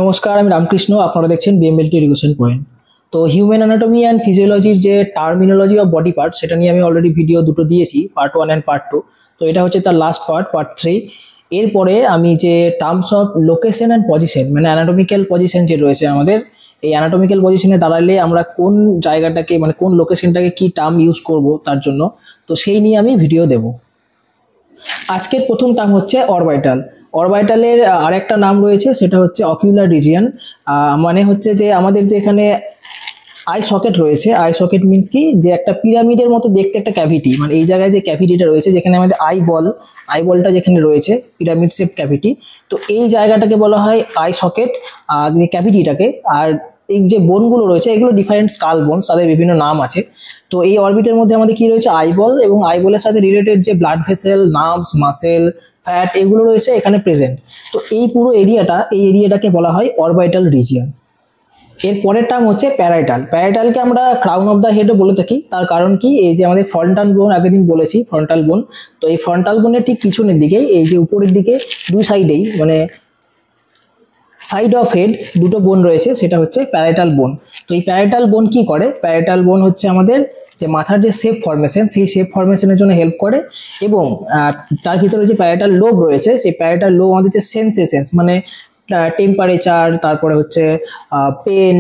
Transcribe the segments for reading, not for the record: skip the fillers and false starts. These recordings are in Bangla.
নমস্কার, আমি রামকৃষ্ণ। আপনারা দেখছেন বিএমএলটি এডুকেশন পয়েন্ট। তো হিউম্যান অ্যানাটমি অ্যান্ড ফিজিওলজির যে টার্মিনোলজি অফ বডি পার্ট, সেটা নিয়ে আমি অলরেডি ভিডিও দুটো দিয়েছি, পার্ট 1 অ্যান্ড পার্ট 2। তো এটা হচ্ছে তার লাস্ট পার্ট, পার্ট 3। এরপরে আমি যে terms of location and position, মানে অ্যানাটমিক্যাল পজিশন যে রয়েছে আমাদের, এই অ্যানাটমিক্যাল পজিশনে দাঁড়ালে আমরা কোন জায়গাটাকে, মানে কোন লোকেশনটাকে কি টার্ম ইউজ করব তার জন্য, তো সেই নিয়ে আমি ভিডিও দেব। আজকের প্রথম টার্ম হচ্ছে অরবাইটাল। অরবাইটালের আরেকটা নাম রয়েছে, সেটা হচ্ছে অকিউলার রিজিয়ন। মানে হচ্ছে যে আমাদের যে এখানে আই সকেট রয়েছে, আই সকেট মিন্স কি, যে একটা পিরামিডের মতো দেখতে একটা ক্যাভিটি, মানে এই জায়গায় যে ক্যাভিটিটা রয়েছে, যেখানে আমাদের আই বলটা যেখানে রয়েছে, পিরামিড শেপ ক্যাভিটি, তো এই জায়গাটাকে বলা হয় আই সকেট, যে ক্যাভিটিটাকে। আর এই যে বোনগুলো রয়েছে, এগুলো ডিফারেন্ট স্কাল বোনস, তাদের বিভিন্ন নাম আছে। তো এই অরবিটের মধ্যে আমাদের কি রয়েছে, আইবল, এবং আইবলের সাথে রিলেটেড যে blood vessel, nerves, muscle, fat, এগুলো রয়েছে এখানে প্রেজেন্ট। তো এই পুরো এরিয়াটাকে বলা হয় অরবাইটাল রিজিয়ন। এর পরের টার্ম হচ্ছে প্যারাইটাল। প্যারাইটালকে আমরা ক্রাউন অফ দ্য হেডও বলে থাকি। তার কারণ কি, এই যে আমাদের ফ্রন্টাল বোন, আগের দিন বলেছি ফ্রন্টাল বোন, তো এই ফ্রন্টাল বোনের ঠিক পিছনের দিকে, এই যে উপরের দিকে দুই সাইডেই, মানে সাইড অফ হেড দুটো বোন রয়েছে, সেটা হচ্ছে প্যারাইটাল বোন। তো এই প্যারাইটাল বোন কি করে, প্যারাইটাল বোন হচ্ছে আমাদের যে মাথার যে শেপ ফরমেশন, সেই শেপ ফরমেশনের জন্য হেল্প করে। এবং তার ভিতরে যে প্যারাইটাল লোব রয়েছে, সেই প্যারাইটাল লোব আমাদের যে সেন্সেশনস, মানে টেম্পারেচার, তারপরে হচ্ছে পেন,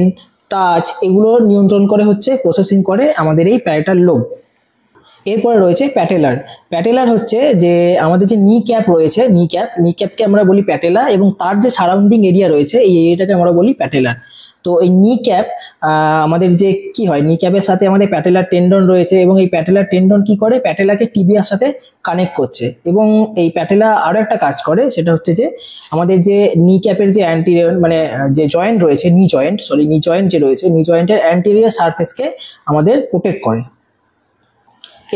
টাচ, এগুলো নিয়ন্ত্রণ করে, হচ্ছে প্রসেসিং করে আমাদের এই প্যারাইটাল লোব। এরপরে রয়েছে প্যাটেলার। প্যাটেলার হচ্ছে যে আমাদের যে নি ক্যাপ রয়েছে, নি ক্যাপকে আমরা বলি প্যাটেলা, এবং তার যে সারাউন্ডিং এরিয়া রয়েছে, এই এরিয়াটাকে আমরা বলি প্যাটেলার। তো এই নি ক্যাপ, আমাদের যে কি হয়, নি ক্যাপের সাথে আমাদের প্যাটেলার টেন্ডন রয়েছে, এবং এই প্যাটেলার টেন্ডন কি করে, প্যাটেলাকে টিবিয়ার সাথে কানেক্ট করছে। এবং এই প্যাটেলা আরও একটা কাজ করে, সেটা হচ্ছে যে আমাদের যে নি ক্যাপের যে অ্যান্টিরিয়র, মানে যে জয়েন্ট রয়েছে, নি জয়েন্ট যে রয়েছে, নি জয়েন্টের অ্যান্টিরিয়র সারফেসকে আমাদের প্রোটেক্ট করে।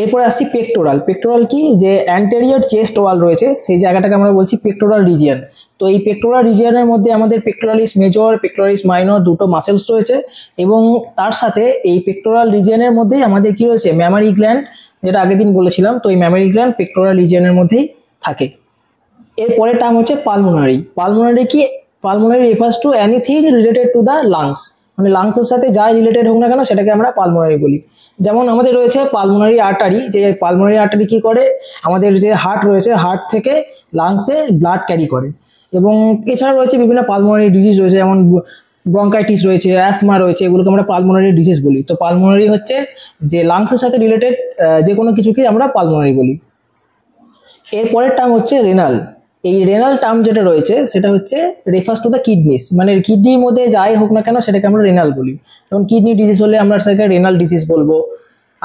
এরপরে আসছি পেক্টোরাল কি, যে অ্যান্টেরিয়র চেস্ট ওয়াল রয়েছে, সেই জায়গাটাকে আমরা বলছি পেক্টোরাল রিজিয়ন। তো এই পেক্টোরাল রিজিয়নের মধ্যে আমাদের পেক্টোরালিস মেজর, পেক্টোরালিস মাইনর দুটো মাসেলস রয়েছে, এবং তার সাথে এই পেক্টোরাল রিজিয়নের মধ্যেই আমাদের কি রয়েছে, ম্যামারি গ্ল্যান্ড, যেটা আগের দিন বলেছিলাম। তো এই ম্যামারি গ্ল্যান্ড পেক্টোরাল রিজিয়নের মধ্যেই থাকে। এর পরের টার্ম হচ্ছে পালমোনারি কি, pulmonary refers to anything related to the lungs, মানে লাংসের সাথে যাই রিলেটেড হোক না কেন, সেটাকে আমরা পালমোনারি বলি। যেমন আমাদের রয়েছে পালমোনারি আর্টারি, যে পালমোনারি আর্টারি কি করে, আমাদের যে হার্ট রয়েছে, হার্ট থেকে লাংসে ব্লাড ক্যারি করে। এবং এছাড়া রয়েছে বিভিন্ন পালমোনারি ডিজিজ রয়েছে, যেমন ব্রঙ্কাইটিস রয়েছে, অ্যাস্থমা রয়েছে, এগুলোকে আমরা পালমোনারি ডিজিজ বলি। তো পালমোনারি হচ্ছে যে লাংসের সাথে রিলেটেড যে কোনো কিছুকে আমরা পালমোনারি বলি। এর পরের টার্ম হচ্ছে রেনাল। এই রেনাল টার্ম যেটা রয়েছে, সেটা হচ্ছে রেফার্স টু দ্য কিডনিস, মানে কিডনির মধ্যে যাই হোক না কেন, সেটাকে আমরা রেনাল বলি। যেমন কিডনি ডিজিজ হলে আমরা সেটাকে রেনাল ডিজিজ বলবো।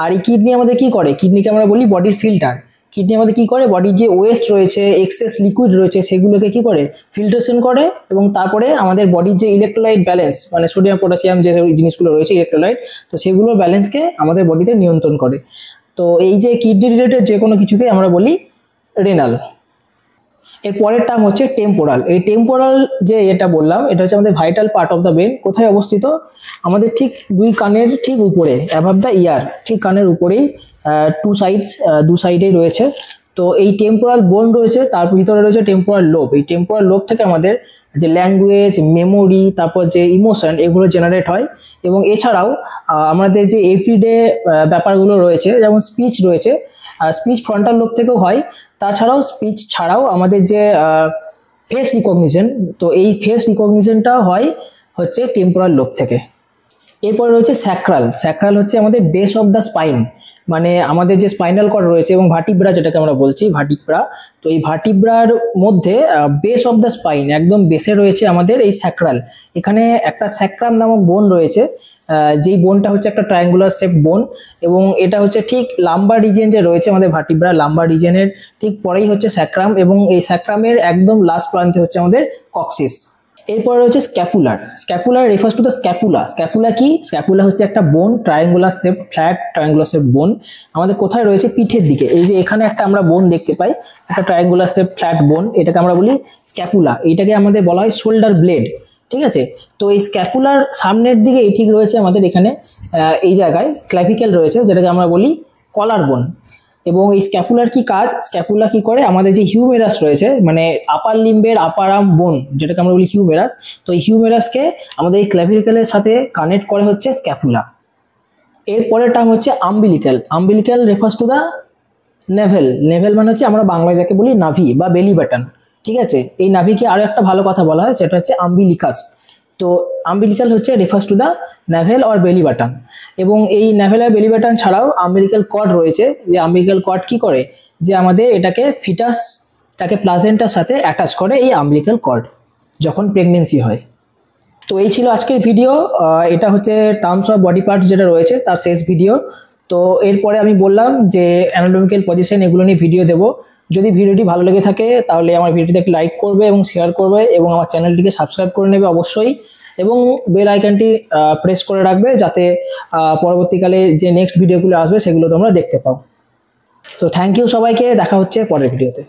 আর এই কিডনি আমাদের কি করে, কিডনিকে আমরা বলি বডির ফিল্টার। কিডনি আমাদের কি করে, বডির যে ওয়েস্ট রয়েছে, এক্সেস লিকুইড রয়েছে, সেগুলোকে কি করে, ফিল্ট্রেশন করে, এবং তারপরে আমাদের বডির যে ইলেকট্রোলাইট ব্যালেন্স, মানে সোডিয়াম পটাশিয়াম যে জিনিসগুলো রয়েছে ইলেকট্রোলাইট, তো সেগুলোর ব্যালেন্সকে আমাদের বডিতে নিয়ন্ত্রণ করে। তো এই যে কিডনি রিলেটেড যে কোনো কিছুকে আমরা বলি রেনাল। এর পরের টার্ম হচ্ছে টেম্পোরাল। এই টেম্পোরাল যে এটা বললাম, এটা হচ্ছে আমাদের vital part of the brain. কোথায় অবস্থিত, আমাদের ঠিক দুই কানের ঠিক উপরে, অ্যাবাভ দ্য ইয়ার, ঠিক কানের উপরেই, দু সাইডেই রয়েছে। তো এই টেম্পোরাল বোন রয়েছে, তার ভিতরে রয়েছে টেম্পোরাল লোব। এই টেম্পোরাল লোব থেকে আমাদের যে ল্যাঙ্গুয়েজ, মেমোরি, তারপর যে ইমোশন, এগুলো জেনারেট হয়। এবং এছাড়াও আমাদের যে এভরিডে ব্যাপারগুলো রয়েছে, যেমন স্পিচ রয়েছে, স্পিচ ফ্রন্টাল লোব থেকেও হয়। তাছাড়াও স্পিচ ছাড়াও আমাদের যে ফেস রিকগনিশন, তো এই ফেস রিকগনিশনটাও হয় হচ্ছে টেম্পোরাল লোব থেকে। এরপরে রয়েছে স্যাক্রাল হচ্ছে আমাদের বেস অফ দ্য স্পাইন, মানে আমাদের যে স্পাইনাল কর্ড রয়েছে, এবং ভার্টিব্রা যেটাকে আমরা বলছি ভার্টিব্রা। তো এই ভার্টিব্রার মধ্যে বেস অফ দ্য স্পাইন, একদম বেসে রয়েছে আমাদের এই স্যাক্রাল। এখানে একটা স্যাক্রাম নামক বোন রয়েছে, যেই বোনটা হচ্ছে একটা ট্রায়াঙ্গুলার শেপ বোন, এবং এটা হচ্ছে ঠিক লাম্বার রিজিয়ন যে রয়েছে আমাদের ভার্টিব্রা, লাম্বার রিজিয়নের ঠিক পরেই হচ্ছে স্যাক্রাম, এবং এই স্যাক্রামের একদম লাস্ট প্রান্তে হচ্ছে আমাদের কক্সিস। এরপরে রয়েছে scapular refers to the scapula কি, স্ক্যাপুলা হচ্ছে একটা বোন, ফ্ল্যাট ট্রায়াঙ্গুলার শেপ বোন। আমাদের কোথায় রয়েছে, পিঠের দিকে। এই যে এখানে একটা আমরা বোন দেখতে পাই, একটা ট্রায়াঙ্গুলার শেপ ফ্ল্যাট বোন, এটাকে আমরা বলি স্ক্যাপুলা। এইটাকে আমাদের বলা হয় শোল্ডার ব্লেড, ঠিক আছে। তো এই স্ক্যাপুলার সামনের দিকে ঠিক রয়েছে আমাদের এখানে এই জায়গায় ক্ল্যাভিকেল রয়েছে, যেটাকে আমরা বলি কলার বোন। এবং এই স্ক্যাপুলার কি কাজ, স্ক্যাপুলা কি করে, আমাদের যে হিউমেরাস রয়েছে মানে আপার লিম্বের আপার আর্ম বোন যেটাকে আমরা বলি হিউমেরাস, তো এই হিউমেরাসকে আমাদের এই ক্ল্যাভিকেলের সাথে কানেক্ট করে হচ্ছে স্ক্যাপুলা। এর পরের টার্ম হচ্ছে umbilical. Umbilical refers to the naval. Naval মানে হচ্ছে আমরা বাংলায় যাকে বলি নাভি বা বেলি বাটন, ঠিক আছে। এই নাভিকে আরো একটা ভালো কথা বলা হয়, সেটা হচ্ছে আম্বিলিকাস। তো আম্বিলিক্যাল হচ্ছে refers to the naval or belly button. এবং এই নেভেল আর বেলি বাটন ছাড়াও আম্বিলিক্যাল কর্ড রয়েছে, যে আম্বিলিক্যাল কর্ড কি করে, যে আমাদের এটাকে ফিটাসটাকে প্লাজেন্টার সাথে অ্যাটাচ করে এই আম্বিলিক্যাল কর্ড যখন প্রেগনেন্সি হয়। তো এই ছিল আজকের ভিডিও। এটা হচ্ছে টার্মস অফ বডি পার্টস যেটা রয়েছে তার শেষ ভিডিও। তো এরপরে আমি বললাম যে অ্যানাটমিক্যাল পজিশন এগুলো নিয়ে ভিডিও দেব। যদি ভিডিওটি ভালো লেগে থাকে তাহলে আমার ভিডিওটিতে একটা লাইক করবে এবং শেয়ার করবে এবং আমার চ্যানেলটিকে সাবস্ক্রাইব করে নেবে অবশ্যই, এবং বেল আইকনটি প্রেস করে রাখবে যাতে পরবর্তীকালে যে নেক্সট ভিডিওগুলো আসবে সেগুলো তোমরা দেখতে পাও। তো থ্যাংক ইউ সবাইকে, দেখা হচ্ছে পরের ভিডিওতে।